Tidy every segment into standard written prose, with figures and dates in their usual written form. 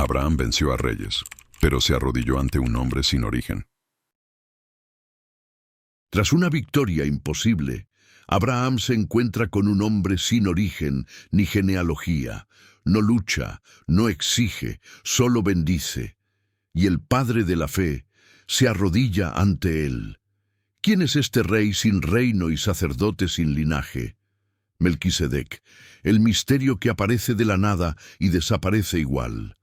Abraham venció a reyes, pero se arrodilló ante un hombre sin origen. Tras una victoria imposible, Abraham se encuentra con un hombre sin origen ni genealogía. No lucha, no exige, solo bendice. Y el padre de la fe se arrodilla ante él. ¿Quién es este rey sin reino y sacerdote sin linaje? Melquisedec, el misterio que aparece de la nada y desaparece igual.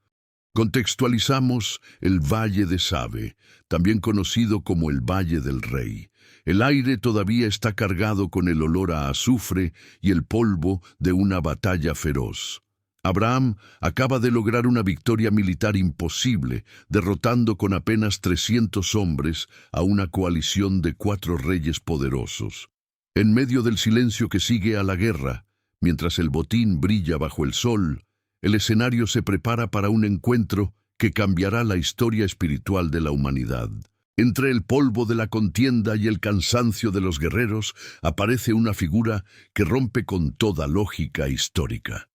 Contextualizamos el Valle de Sabe, también conocido como el Valle del Rey. El aire todavía está cargado con el olor a azufre y el polvo de una batalla feroz. Abraham acaba de lograr una victoria militar imposible, derrotando con apenas 300 hombres a una coalición de 4 reyes poderosos. En medio del silencio que sigue a la guerra, mientras el botín brilla bajo el sol, el escenario se prepara para un encuentro que cambiará la historia espiritual de la humanidad. Entre el polvo de la contienda y el cansancio de los guerreros aparece una figura que rompe con toda lógica histórica.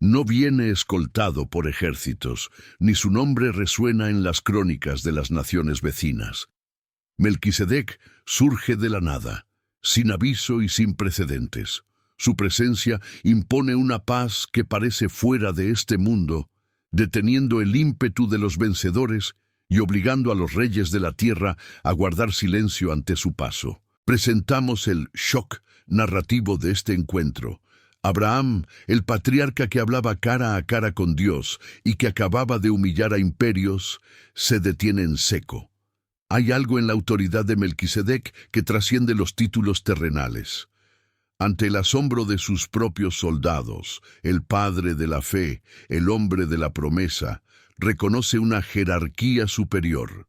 No viene escoltado por ejércitos, ni su nombre resuena en las crónicas de las naciones vecinas. Melquisedec surge de la nada, sin aviso y sin precedentes. Su presencia impone una paz que parece fuera de este mundo, deteniendo el ímpetu de los vencedores y obligando a los reyes de la tierra a guardar silencio ante su paso. Presentamos el shock narrativo de este encuentro. Abraham, el patriarca que hablaba cara a cara con Dios y que acababa de humillar a imperios, se detiene en seco. Hay algo en la autoridad de Melquisedec que trasciende los títulos terrenales. Ante el asombro de sus propios soldados, el padre de la fe, el hombre de la promesa, reconoce una jerarquía superior.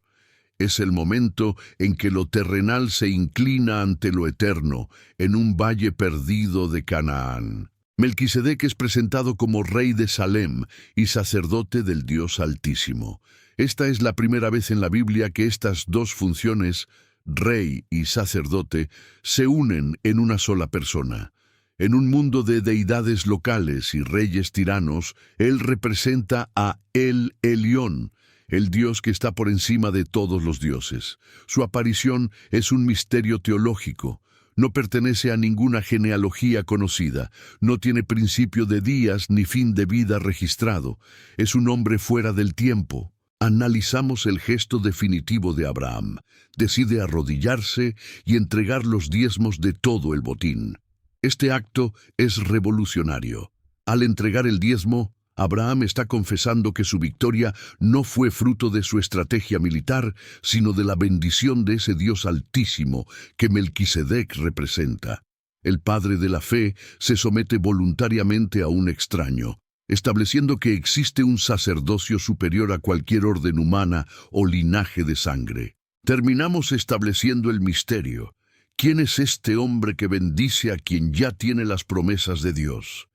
Es el momento en que lo terrenal se inclina ante lo eterno, en un valle perdido de Canaán. Melquisedec es presentado como rey de Salem y sacerdote del Dios Altísimo. Esta es la primera vez en la Biblia que estas dos funciones, rey y sacerdote, se unen en una sola persona. En un mundo de deidades locales y reyes tiranos, él representa a El Elión, el Dios que está por encima de todos los dioses. Su aparición es un misterio teológico. No pertenece a ninguna genealogía conocida, no tiene principio de días ni fin de vida registrado. Es un hombre fuera del tiempo. Analizamos el gesto definitivo de Abraham. Decide arrodillarse y entregar los diezmos de todo el botín. Este acto es revolucionario. Al entregar el diezmo, Abraham está confesando que su victoria no fue fruto de su estrategia militar, sino de la bendición de ese Dios altísimo que Melquisedec representa. El padre de la fe se somete voluntariamente a un extraño, estableciendo que existe un sacerdocio superior a cualquier orden humana o linaje de sangre. Terminamos estableciendo el misterio. ¿Quién es este hombre que bendice a quien ya tiene las promesas de Dios?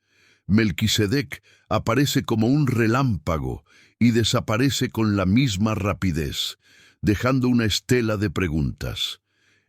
Melquisedec aparece como un relámpago y desaparece con la misma rapidez, dejando una estela de preguntas.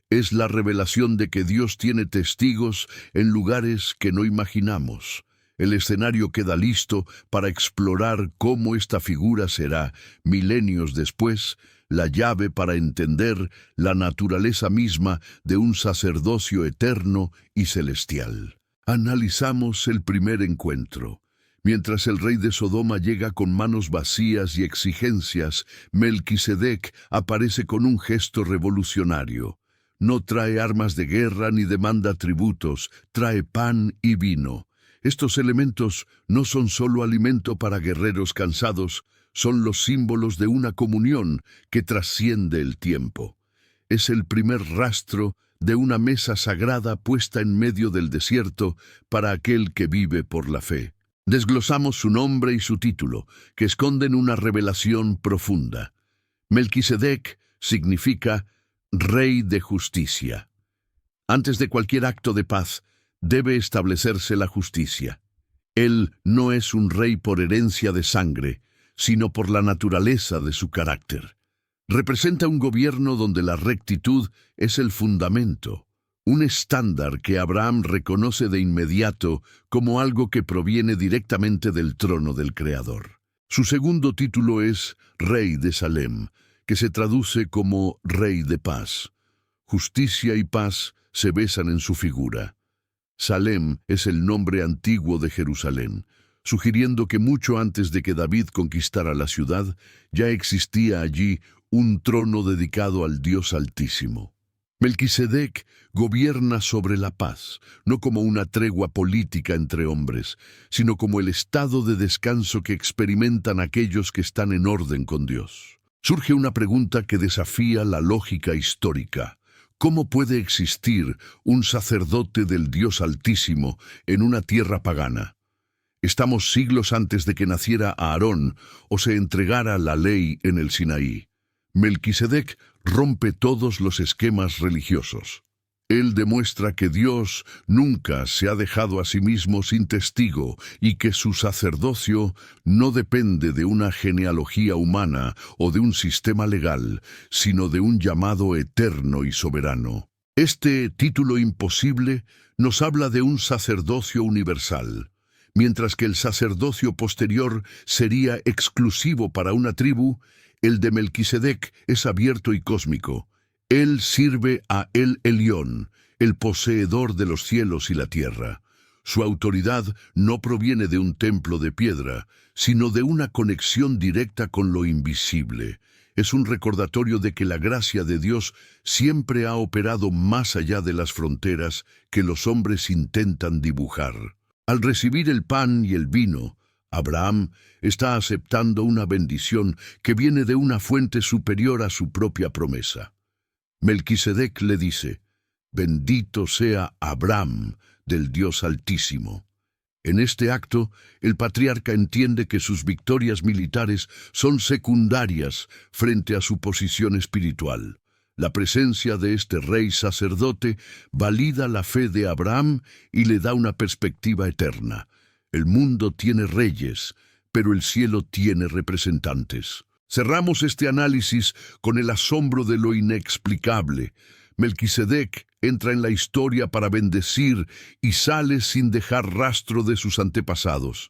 Es la revelación de que Dios tiene testigos en lugares que no imaginamos. El escenario queda listo para explorar cómo esta figura será, milenios después, la llave para entender la naturaleza misma de un sacerdocio eterno y celestial. Analizamos el primer encuentro. Mientras el rey de Sodoma llega con manos vacías y exigencias, Melquisedec aparece con un gesto revolucionario. No trae armas de guerra ni demanda tributos, trae pan y vino. Estos elementos no son solo alimento para guerreros cansados, son los símbolos de una comunión que trasciende el tiempo. Es el primer rastro de una mesa sagrada puesta en medio del desierto para aquel que vive por la fe. Desglosamos su nombre y su título, que esconden una revelación profunda. Melquisedec significa Rey de Justicia. Antes de cualquier acto de paz, debe establecerse la justicia. Él no es un rey por herencia de sangre, sino por la naturaleza de su carácter. Representa un gobierno donde la rectitud es el fundamento, un estándar que Abraham reconoce de inmediato como algo que proviene directamente del trono del Creador. Su segundo título es Rey de Salem, que se traduce como Rey de Paz. Justicia y paz se besan en su figura. Salem es el nombre antiguo de Jerusalén, sugiriendo que mucho antes de que David conquistara la ciudad, ya existía allí un trono dedicado al Dios Altísimo. Melquisedec gobierna sobre la paz, no como una tregua política entre hombres, sino como el estado de descanso que experimentan aquellos que están en orden con Dios. Surge una pregunta que desafía la lógica histórica. ¿Cómo puede existir un sacerdote del Dios Altísimo en una tierra pagana? Estamos siglos antes de que naciera Aarón o se entregara la ley en el Sinaí. Melquisedec rompe todos los esquemas religiosos. Él demuestra que Dios nunca se ha dejado a sí mismo sin testigo y que su sacerdocio no depende de una genealogía humana o de un sistema legal, sino de un llamado eterno y soberano. Este título imposible nos habla de un sacerdocio universal. Mientras que el sacerdocio posterior sería exclusivo para una tribu, el de Melquisedec es abierto y cósmico. Él sirve a El Elión, el poseedor de los cielos y la tierra. Su autoridad no proviene de un templo de piedra, sino de una conexión directa con lo invisible. Es un recordatorio de que la gracia de Dios siempre ha operado más allá de las fronteras que los hombres intentan dibujar. Al recibir el pan y el vino, Abraham está aceptando una bendición que viene de una fuente superior a su propia promesa. Melquisedec le dice, «Bendito sea Abraham del Dios Altísimo». En este acto, el patriarca entiende que sus victorias militares son secundarias frente a su posición espiritual. La presencia de este rey sacerdote valida la fe de Abraham y le da una perspectiva eterna. El mundo tiene reyes, pero el cielo tiene representantes. Cerramos este análisis con el asombro de lo inexplicable. Melquisedec entra en la historia para bendecir y sale sin dejar rastro de sus antepasados.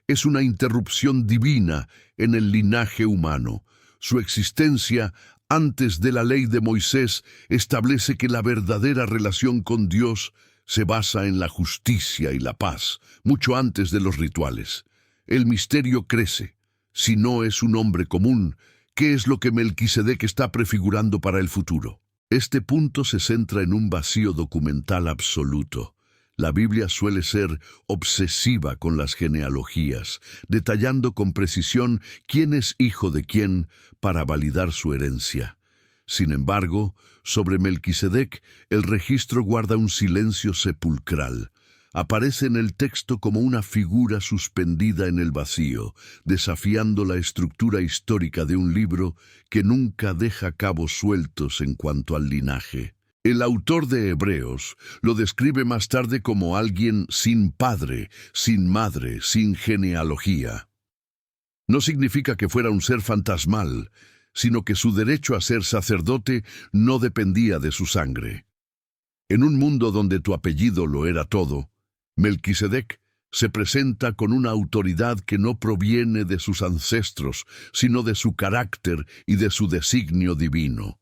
Es una interrupción divina en el linaje humano. Su existencia antes de la ley de Moisés establece que la verdadera relación con Dios se basa en la justicia y la paz, mucho antes de los rituales. El misterio crece. Si no es un hombre común, ¿qué es lo que Melquisedec está prefigurando para el futuro? Este punto se centra en un vacío documental absoluto. La Biblia suele ser obsesiva con las genealogías, detallando con precisión quién es hijo de quién para validar su herencia. Sin embargo, sobre Melquisedec, el registro guarda un silencio sepulcral. Aparece en el texto como una figura suspendida en el vacío, desafiando la estructura histórica de un libro que nunca deja cabos sueltos en cuanto al linaje. El autor de Hebreos lo describe más tarde como alguien sin padre, sin madre, sin genealogía. No significa que fuera un ser fantasmal, sino que su derecho a ser sacerdote no dependía de su sangre. En un mundo donde tu apellido lo era todo, Melquisedec se presenta con una autoridad que no proviene de sus ancestros, sino de su carácter y de su designio divino.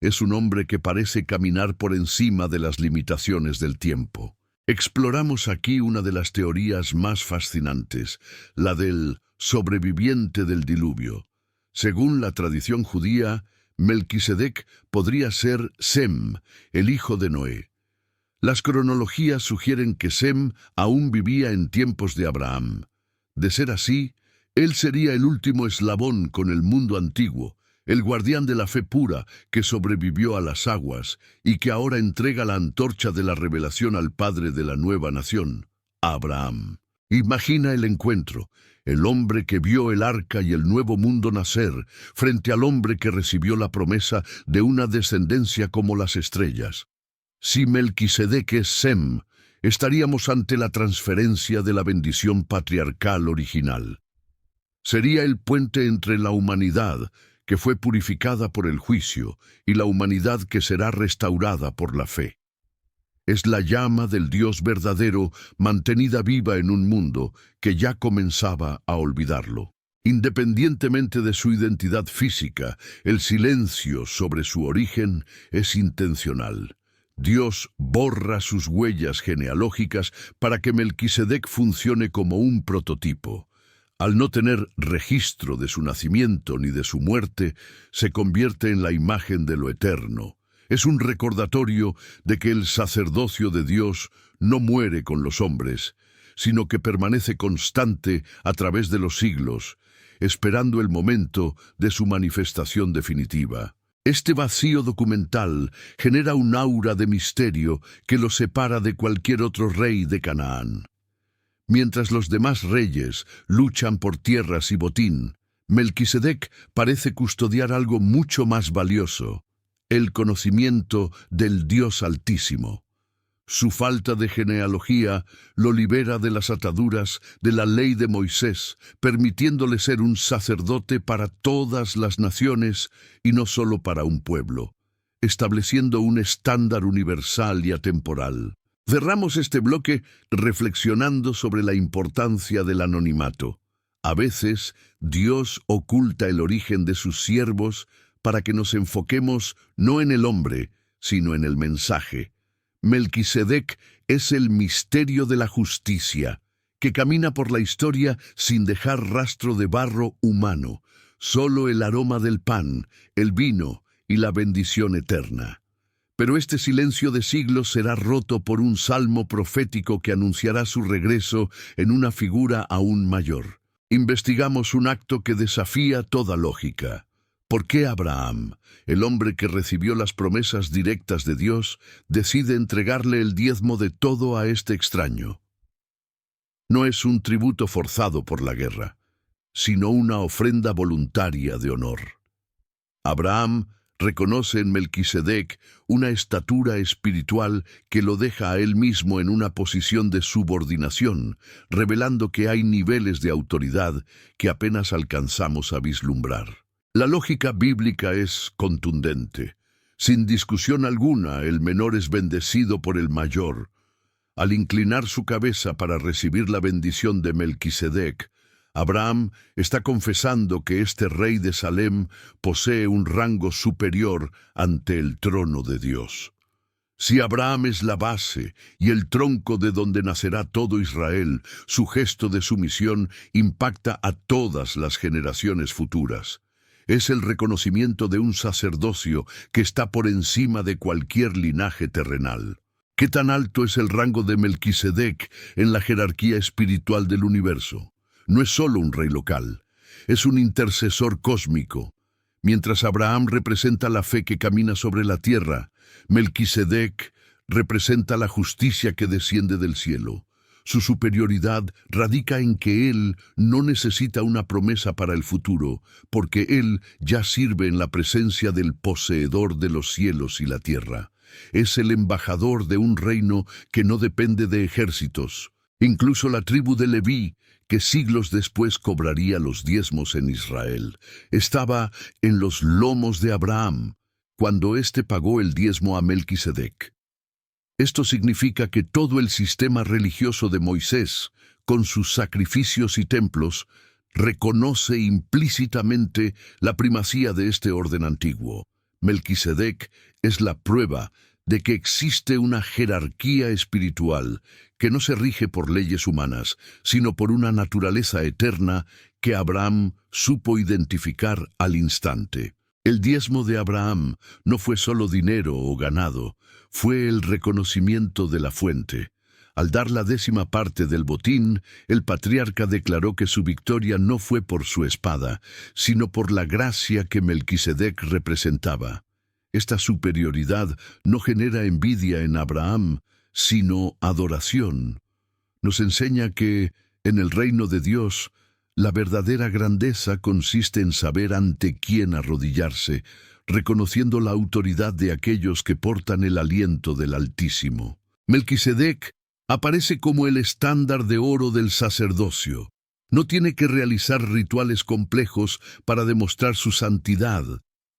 Es un hombre que parece caminar por encima de las limitaciones del tiempo. Exploramos aquí una de las teorías más fascinantes, la del sobreviviente del diluvio. Según la tradición judía, Melquisedec podría ser Sem, el hijo de Noé. Las cronologías sugieren que Sem aún vivía en tiempos de Abraham. De ser así, él sería el último eslabón con el mundo antiguo, el guardián de la fe pura que sobrevivió a las aguas y que ahora entrega la antorcha de la revelación al padre de la nueva nación, Abraham. Imagina el encuentro, el hombre que vio el arca y el nuevo mundo nacer, frente al hombre que recibió la promesa de una descendencia como las estrellas. Si Melquisedec es Sem, estaríamos ante la transferencia de la bendición patriarcal original. Sería el puente entre la humanidad, que fue purificada por el juicio, y la humanidad que será restaurada por la fe. Es la llama del Dios verdadero mantenida viva en un mundo que ya comenzaba a olvidarlo. Independientemente de su identidad física, el silencio sobre su origen es intencional. Dios borra sus huellas genealógicas para que Melquisedec funcione como un prototipo. Al no tener registro de su nacimiento ni de su muerte, se convierte en la imagen de lo eterno. Es un recordatorio de que el sacerdocio de Dios no muere con los hombres, sino que permanece constante a través de los siglos, esperando el momento de su manifestación definitiva. Este vacío documental genera un aura de misterio que lo separa de cualquier otro rey de Canaán. Mientras los demás reyes luchan por tierras y botín, Melquisedec parece custodiar algo mucho más valioso: el conocimiento del Dios Altísimo. Su falta de genealogía lo libera de las ataduras de la ley de Moisés, permitiéndole ser un sacerdote para todas las naciones y no solo para un pueblo, estableciendo un estándar universal y atemporal. Cerramos este bloque reflexionando sobre la importancia del anonimato. A veces, Dios oculta el origen de sus siervos para que nos enfoquemos no en el hombre, sino en el mensaje. Melquisedec es el misterio de la justicia, que camina por la historia sin dejar rastro de barro humano, solo el aroma del pan, el vino y la bendición eterna. Pero este silencio de siglos será roto por un salmo profético que anunciará su regreso en una figura aún mayor. Investigamos un acto que desafía toda lógica. ¿Por qué Abraham, el hombre que recibió las promesas directas de Dios, decide entregarle el diezmo de todo a este extraño? No es un tributo forzado por la guerra, sino una ofrenda voluntaria de honor. Abraham reconoce en Melquisedec una estatura espiritual que lo deja a él mismo en una posición de subordinación, revelando que hay niveles de autoridad que apenas alcanzamos a vislumbrar. La lógica bíblica es contundente. Sin discusión alguna, el menor es bendecido por el mayor. Al inclinar su cabeza para recibir la bendición de Melquisedec, Abraham está confesando que este rey de Salem posee un rango superior ante el trono de Dios. Si Abraham es la base y el tronco de donde nacerá todo Israel, su gesto de sumisión impacta a todas las generaciones futuras. Es el reconocimiento de un sacerdocio que está por encima de cualquier linaje terrenal. ¿Qué tan alto es el rango de Melquisedec en la jerarquía espiritual del universo? No es solo un rey local, es un intercesor cósmico. Mientras Abraham representa la fe que camina sobre la tierra, Melquisedec representa la justicia que desciende del cielo. Su superioridad radica en que él no necesita una promesa para el futuro, porque él ya sirve en la presencia del poseedor de los cielos y la tierra. Es el embajador de un reino que no depende de ejércitos. Incluso la tribu de Leví, que siglos después cobraría los diezmos en Israel, estaba en los lomos de Abraham, cuando éste pagó el diezmo a Melquisedec. Esto significa que todo el sistema religioso de Moisés, con sus sacrificios y templos, reconoce implícitamente la primacía de este orden antiguo. Melquisedec es la prueba de que existe una jerarquía espiritual que no se rige por leyes humanas, sino por una naturaleza eterna que Abraham supo identificar al instante. El diezmo de Abraham no fue solo dinero o ganado, fue el reconocimiento de la fuente. Al dar la 10ª parte del botín, el patriarca declaró que su victoria no fue por su espada, sino por la gracia que Melquisedec representaba. Esta superioridad no genera envidia en Abraham, sino adoración. Nos enseña que, en el reino de Dios, la verdadera grandeza consiste en saber ante quién arrodillarse, reconociendo la autoridad de aquellos que portan el aliento del Altísimo. Melquisedec aparece como el estándar de oro del sacerdocio. No tiene que realizar rituales complejos para demostrar su santidad.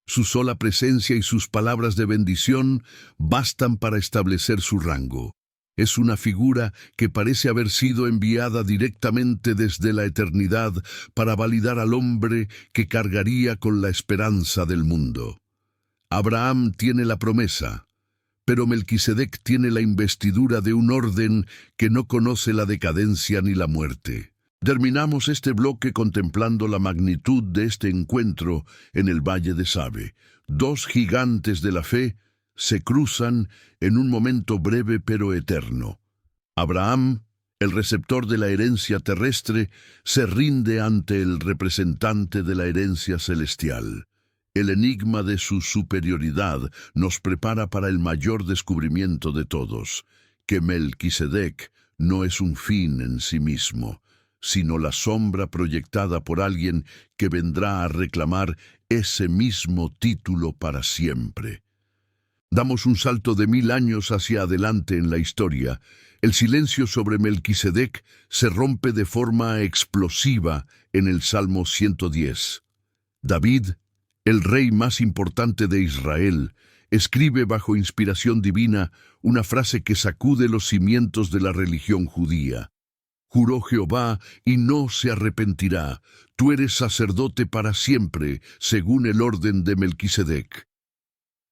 Su sola presencia y sus palabras de bendición bastan para establecer su rango. Es una figura que parece haber sido enviada directamente desde la eternidad para validar al hombre que cargaría con la esperanza del mundo. Abraham tiene la promesa, pero Melquisedec tiene la investidura de un orden que no conoce la decadencia ni la muerte. Terminamos este bloque contemplando la magnitud de este encuentro en el Valle de Sabe. Dos gigantes de la fe se cruzan en un momento breve pero eterno. Abraham, el receptor de la herencia terrestre, se rinde ante el representante de la herencia celestial. El enigma de su superioridad nos prepara para el mayor descubrimiento de todos, que Melquisedec no es un fin en sí mismo, sino la sombra proyectada por alguien que vendrá a reclamar ese mismo título para siempre. Damos un salto de 1000 años hacia adelante en la historia. El silencio sobre Melquisedec se rompe de forma explosiva en el Salmo 110. David, el rey más importante de Israel, escribe bajo inspiración divina una frase que sacude los cimientos de la religión judía. Juró Jehová y no se arrepentirá. Tú eres sacerdote para siempre, según el orden de Melquisedec.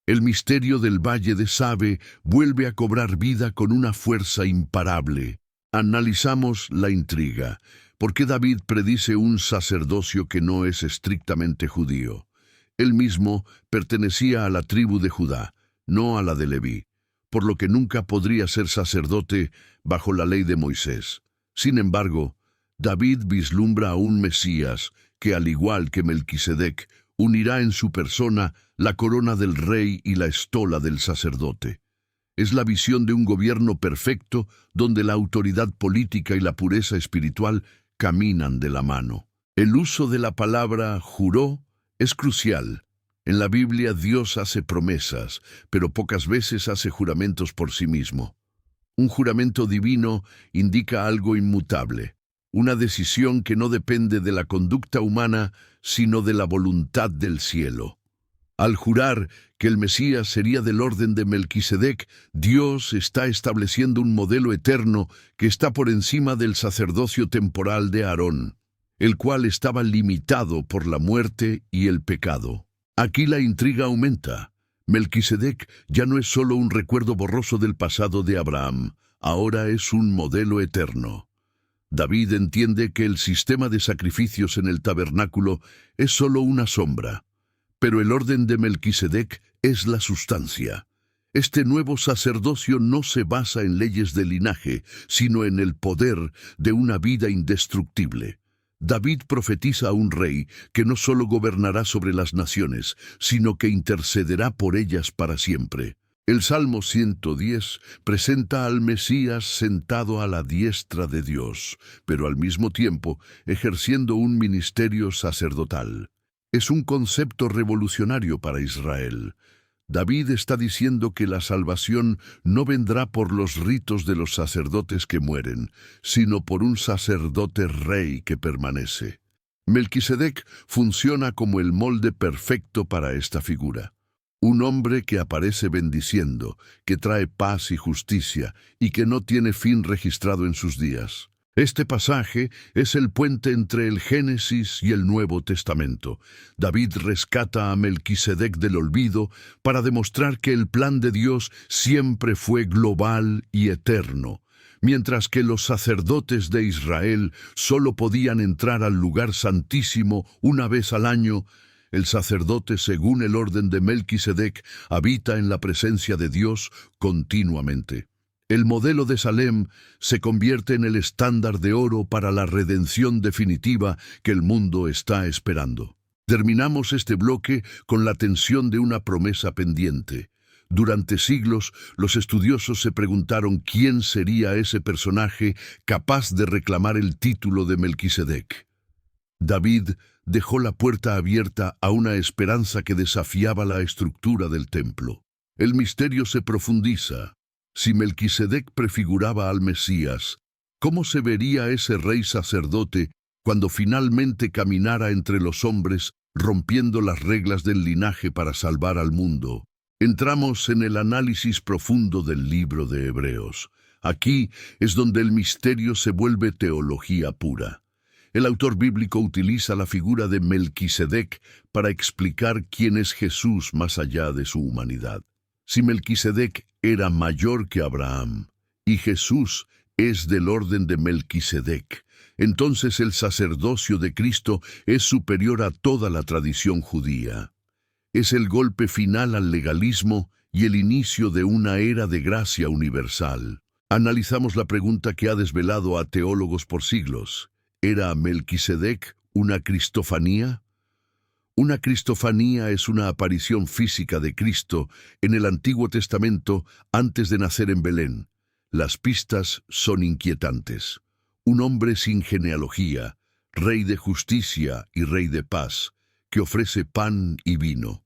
El misterio del Valle de Sabe vuelve a cobrar vida con una fuerza imparable. Analizamos la intriga. ¿Por qué David predice un sacerdocio que no es estrictamente judío? Él mismo pertenecía a la tribu de Judá, no a la de Leví, por lo que nunca podría ser sacerdote bajo la ley de Moisés. Sin embargo, David vislumbra a un Mesías que, al igual que Melquisedec, unirá en su persona la corona del rey y la estola del sacerdote. Es la visión de un gobierno perfecto donde la autoridad política y la pureza espiritual caminan de la mano. El uso de la palabra juró es crucial. En la Biblia Dios hace promesas, pero pocas veces hace juramentos por sí mismo. Un juramento divino indica algo inmutable, una decisión que no depende de la conducta humana, sino de la voluntad del cielo. Al jurar que el Mesías sería del orden de Melquisedec, Dios está estableciendo un modelo eterno que está por encima del sacerdocio temporal de Aarón, el cual estaba limitado por la muerte y el pecado. Aquí la intriga aumenta. Melquisedec ya no es solo un recuerdo borroso del pasado de Abraham, ahora es un modelo eterno. David entiende que el sistema de sacrificios en el tabernáculo es solo una sombra, pero el orden de Melquisedec es la sustancia. Este nuevo sacerdocio no se basa en leyes de linaje, sino en el poder de una vida indestructible. David profetiza a un rey que no solo gobernará sobre las naciones, sino que intercederá por ellas para siempre. El Salmo 110 presenta al Mesías sentado a la diestra de Dios, pero al mismo tiempo ejerciendo un ministerio sacerdotal. Es un concepto revolucionario para Israel. David está diciendo que la salvación no vendrá por los ritos de los sacerdotes que mueren, sino por un sacerdote rey que permanece. Melquisedec funciona como el molde perfecto para esta figura. Un hombre que aparece bendiciendo, que trae paz y justicia, y que no tiene fin registrado en sus días. Este pasaje es el puente entre el Génesis y el Nuevo Testamento. David rescata a Melquisedec del olvido para demostrar que el plan de Dios siempre fue global y eterno, mientras que los sacerdotes de Israel solo podían entrar al lugar santísimo una vez al año. El sacerdote, según el orden de Melquisedec, habita en la presencia de Dios continuamente. El modelo de Salem se convierte en el estándar de oro para la redención definitiva que el mundo está esperando. Terminamos este bloque con la tensión de una promesa pendiente. Durante siglos, los estudiosos se preguntaron quién sería ese personaje capaz de reclamar el título de Melquisedec. David dejó la puerta abierta a una esperanza que desafiaba la estructura del templo. El misterio se profundiza. Si Melquisedec prefiguraba al Mesías, ¿cómo se vería ese rey sacerdote cuando finalmente caminara entre los hombres, rompiendo las reglas del linaje para salvar al mundo? Entramos en el análisis profundo del libro de Hebreos. Aquí es donde el misterio se vuelve teología pura. El autor bíblico utiliza la figura de Melquisedec para explicar quién es Jesús más allá de su humanidad. Si Melquisedec era mayor que Abraham y Jesús es del orden de Melquisedec, entonces el sacerdocio de Cristo es superior a toda la tradición judía. Es el golpe final al legalismo y el inicio de una era de gracia universal. Analizamos la pregunta que ha desvelado a teólogos por siglos. ¿Era Melquisedec una cristofanía? Una cristofanía es una aparición física de Cristo en el Antiguo Testamento antes de nacer en Belén. Las pistas son inquietantes. Un hombre sin genealogía, rey de justicia y rey de paz, que ofrece pan y vino.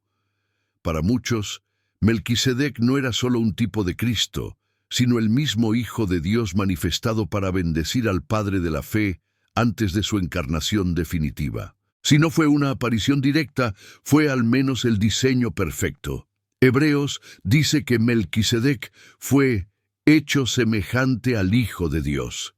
Para muchos, Melquisedec no era solo un tipo de Cristo, sino el mismo Hijo de Dios manifestado para bendecir al Padre de la fe antes de su encarnación definitiva. Si no fue una aparición directa, fue al menos el diseño perfecto. Hebreos dice que Melquisedec fue hecho semejante al Hijo de Dios.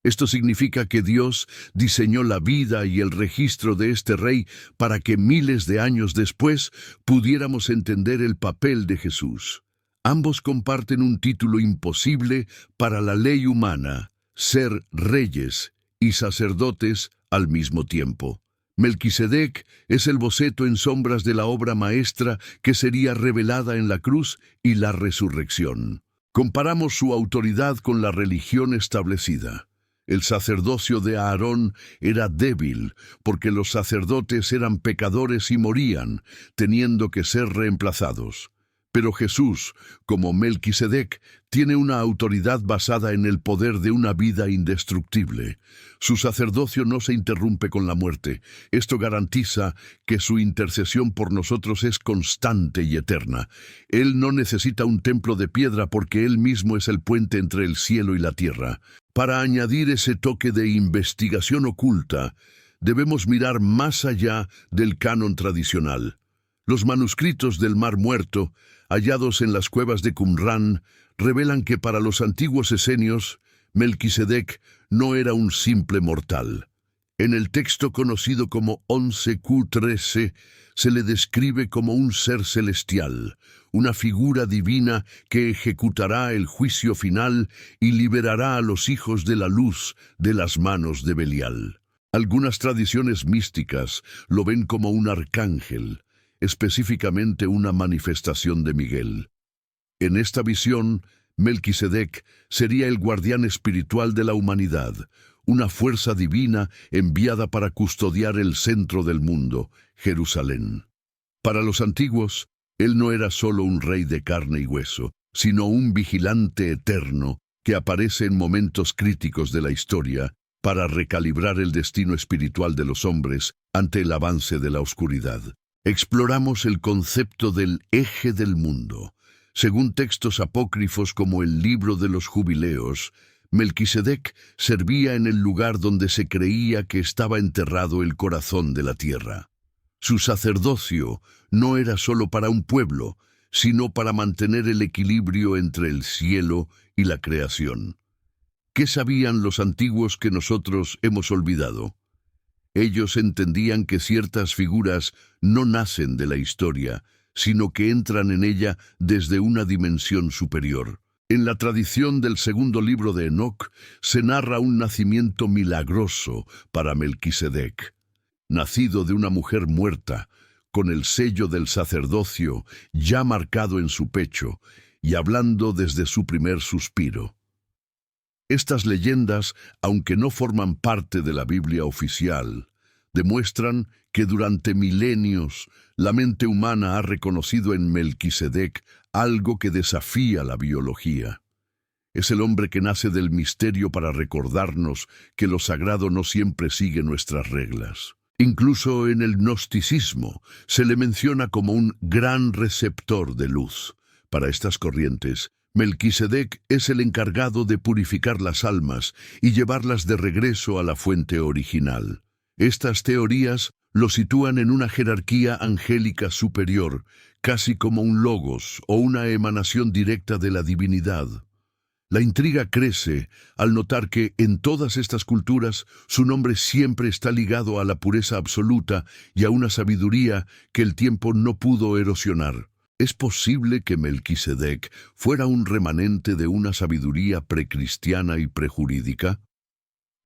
Esto significa que Dios diseñó la vida y el registro de este rey para que miles de años después pudiéramos entender el papel de Jesús. Ambos comparten un título imposible para la ley humana: ser reyes y sacerdotes al mismo tiempo. Melquisedec es el boceto en sombras de la obra maestra que sería revelada en la cruz y la resurrección. Comparamos su autoridad con la religión establecida. El sacerdocio de Aarón era débil porque los sacerdotes eran pecadores y morían, teniendo que ser reemplazados. Pero Jesús, como Melquisedec, tiene una autoridad basada en el poder de una vida indestructible. Su sacerdocio no se interrumpe con la muerte. Esto garantiza que su intercesión por nosotros es constante y eterna. Él no necesita un templo de piedra porque Él mismo es el puente entre el cielo y la tierra. Para añadir ese toque de investigación oculta, debemos mirar más allá del canon tradicional. Los manuscritos del Mar Muerto, hallados en las cuevas de Qumrán, revelan que para los antiguos esenios, Melquisedec no era un simple mortal. En el texto conocido como 11Q13, se le describe como un ser celestial, una figura divina que ejecutará el juicio final y liberará a los hijos de la luz de las manos de Belial. Algunas tradiciones místicas lo ven como un arcángel, específicamente una manifestación de Miguel. En esta visión, Melquisedec sería el guardián espiritual de la humanidad, una fuerza divina enviada para custodiar el centro del mundo, Jerusalén. Para los antiguos, él no era solo un rey de carne y hueso, sino un vigilante eterno que aparece en momentos críticos de la historia para recalibrar el destino espiritual de los hombres ante el avance de la oscuridad. Exploramos el concepto del eje del mundo. Según textos apócrifos como el Libro de los Jubileos, Melquisedec servía en el lugar donde se creía que estaba enterrado el corazón de la tierra. Su sacerdocio no era solo para un pueblo, sino para mantener el equilibrio entre el cielo y la creación. ¿Qué sabían los antiguos que nosotros hemos olvidado? Ellos entendían que ciertas figuras no nacen de la historia, sino que entran en ella desde una dimensión superior. En la tradición del segundo libro de Enoc se narra un nacimiento milagroso para Melquisedec. Nacido de una mujer muerta, con el sello del sacerdocio ya marcado en su pecho y hablando desde su primer suspiro. Estas leyendas, aunque no forman parte de la Biblia oficial, demuestran que durante milenios la mente humana ha reconocido en Melquisedec algo que desafía la biología. Es el hombre que nace del misterio para recordarnos que lo sagrado no siempre sigue nuestras reglas. Incluso en el gnosticismo se le menciona como un gran receptor de luz. Para estas corrientes, Melquisedec es el encargado de purificar las almas y llevarlas de regreso a la fuente original. Estas teorías lo sitúan en una jerarquía angélica superior, casi como un logos o una emanación directa de la divinidad. La intriga crece al notar que en todas estas culturas su nombre siempre está ligado a la pureza absoluta y a una sabiduría que el tiempo no pudo erosionar. ¿Es posible que Melquisedec fuera un remanente de una sabiduría precristiana y prejurídica?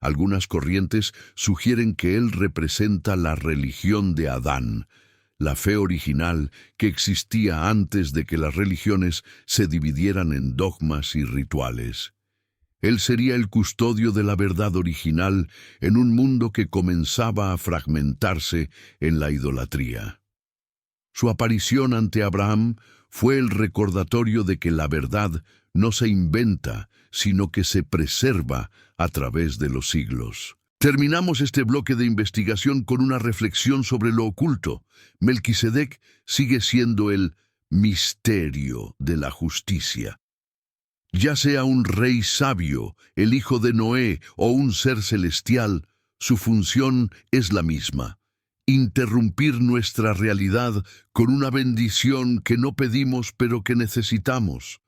Algunas corrientes sugieren que él representa la religión de Adán, la fe original que existía antes de que las religiones se dividieran en dogmas y rituales. Él sería el custodio de la verdad original en un mundo que comenzaba a fragmentarse en la idolatría. Su aparición ante Abraham fue el recordatorio de que la verdad no se inventa, sino que se preserva a través de los siglos. Terminamos este bloque de investigación con una reflexión sobre lo oculto. Melquisedec sigue siendo el misterio de la justicia. Ya sea un rey sabio, el hijo de Noé o un ser celestial, su función es la misma: interrumpir nuestra realidad con una bendición que no pedimos pero que necesitamos.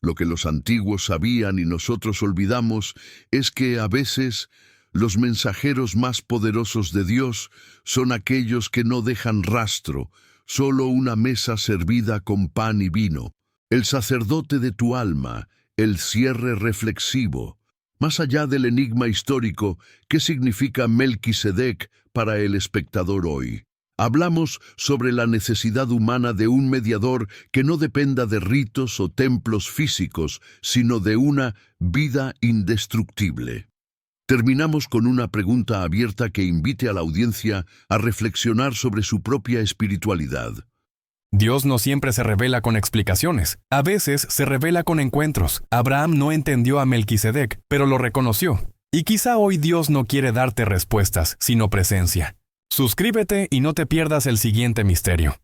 Lo que los antiguos sabían y nosotros olvidamos es que a veces los mensajeros más poderosos de Dios son aquellos que no dejan rastro, solo una mesa servida con pan y vino. El sacerdote de tu alma, el cierre reflexivo. Más allá del enigma histórico, ¿qué significa Melquisedec para el espectador hoy? Hablamos sobre la necesidad humana de un mediador que no dependa de ritos o templos físicos, sino de una vida indestructible. Terminamos con una pregunta abierta que invite a la audiencia a reflexionar sobre su propia espiritualidad. Dios no siempre se revela con explicaciones. A veces se revela con encuentros. Abraham no entendió a Melquisedec, pero lo reconoció. Y quizá hoy Dios no quiere darte respuestas, sino presencia. Suscríbete y no te pierdas el siguiente misterio.